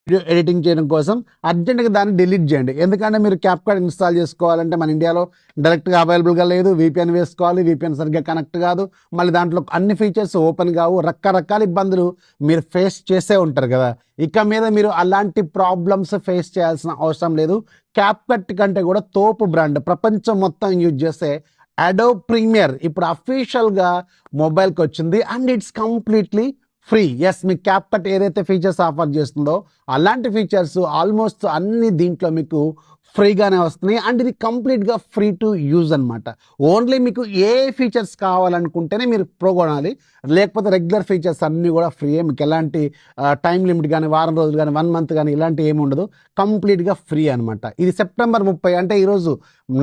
Video editing చేయడం కోసం అర్జెంట్గా దాన్ని డిలీట్ చేయండి. ఎందుకంటే మీరు క్యాప్కట్ ఇన్స్టాల్ చేసుకోవాలంటే మన ఇండియాలో డైరెక్ట్గా అవైలబుల్గా లేదు. VPN వేసుకోవాలి, VPN సరిగ్గా కనెక్ట్ కాదు, మళ్ళీ దాంట్లో అన్ని ఫీచర్స్ ఓపెన్ కావు, రకరకాల ఇబ్బందులు మీరు ఫేస్ చేసే ఉంటారు కదా. ఇక మీద మీరు అలాంటి ప్రాబ్లమ్స్ ఫేస్ చేయాల్సిన అవసరం లేదు. క్యాప్కట్ కంటే కూడా తోపు బ్రాండ్, ప్రపంచం మొత్తం యూజ్ చేసే అడోబ్ ప్రీమియర్ ఇప్పుడు అఫీషియల్గా మొబైల్కి వచ్చింది and it's completely free. Yes, మీ క్యాప్కట్ ఏదైతే ఫీచర్స్ ఆఫర్ చేస్తుందో అలాంటి ఫీచర్స్ ఆల్మోస్ట్ అన్ని దీంట్లో మీకు ఫ్రీగానే వస్తున్నాయి అండ్ ఇది కంప్లీట్గా ఫ్రీ టు యూజ్ అనమాట. ఓన్లీ మీకు ఏ ఫీచర్స్ కావాలనుకుంటేనే మీరు ప్రో కొనాలి, లేకపోతే రెగ్యులర్ ఫీచర్స్ అన్నీ కూడా ఫ్రీయే. మీకు ఎలాంటి టైం లిమిట్ కానీ, వారం రోజులు కానీ, 1 మంత్ కానీ ఇలాంటి ఏమి ఉండదు, కంప్లీట్గా ఫ్రీ అనమాట. ఇది సెప్టెంబర్ 30 అంటే ఈరోజు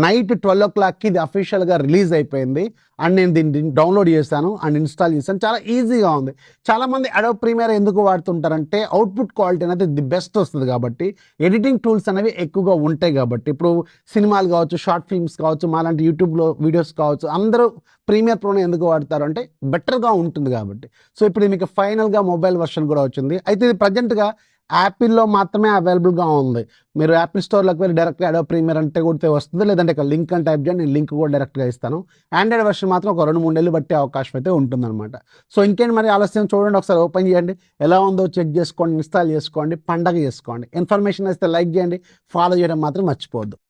నైట్ 12 o'clockకి ఇది అఫీషియల్గా రిలీజ్ అయిపోయింది అండ్ నేను దీన్ని డౌన్లోడ్ చేశాను అండ్ ఇన్స్టాల్ చేశాను. చాలా ఈజీగా ఉంది. చాలామంది అడోబ్ ప్రీమియర్ ఎందుకు వాడుతుంటారంటే అవుట్పుట్ క్వాలిటీ అనేది ది బెస్ట్ వస్తుంది కాబట్టి, ఎడిటింగ్ టూల్స్ అనేవి ఎక్కువగా ఉంటాయి కాబట్టి. ఇప్పుడు సినిమాలు కావచ్చు, షార్ట్ ఫిల్మ్స్ కావచ్చు, మాలాంటి యూట్యూబ్లో వీడియోస్ కావచ్చు, అందరూ ప్రీమియర్ ప్రోని ఎందుకు వాడతారు అంటే బెటర్గా ఉంటుంది కాబట్టి. సో ఇప్పుడు మీకు ఫైనల్గా మొబైల్ వర్షన్ కూడా వచ్చింది. అయితే ఇది ప్రజెంట్గా యాపిల్లో మాత్రమే అవైలబుల్గా ఉంది. మీరు యాపిల్ స్టోర్లోకి వెళ్ళి డైరెక్ట్గా అడోబ్ ప్రీమియర్ అంటే కొడితే వస్తుంది, లేదంటే ఇక్కడ లింక్ అని టైప్ చేయండి, నేను లింక్ కూడా డైరెక్ట్గా ఇస్తాను. ఆండ్రాయిడ్ వర్షన్ మాత్రం ఒక 2-3 నెలలు బట్టే అవకాశం అయితే ఉంటుందన్నమాట. సో ఇంకేంటి మరి ఆలస్యం, చూడండి, ఒకసారి ఓపెన్ చేయండి, ఎలా ఉందో చెక్ చేసుకోండి, ఇన్స్టాల్ చేసుకోండి, పండగ చేసుకోండి. ఇన్ఫర్మేషన్ వస్తే లైక్ చేయండి, ఫాలో చేయడం మాత్రం మర్చిపోవద్దు.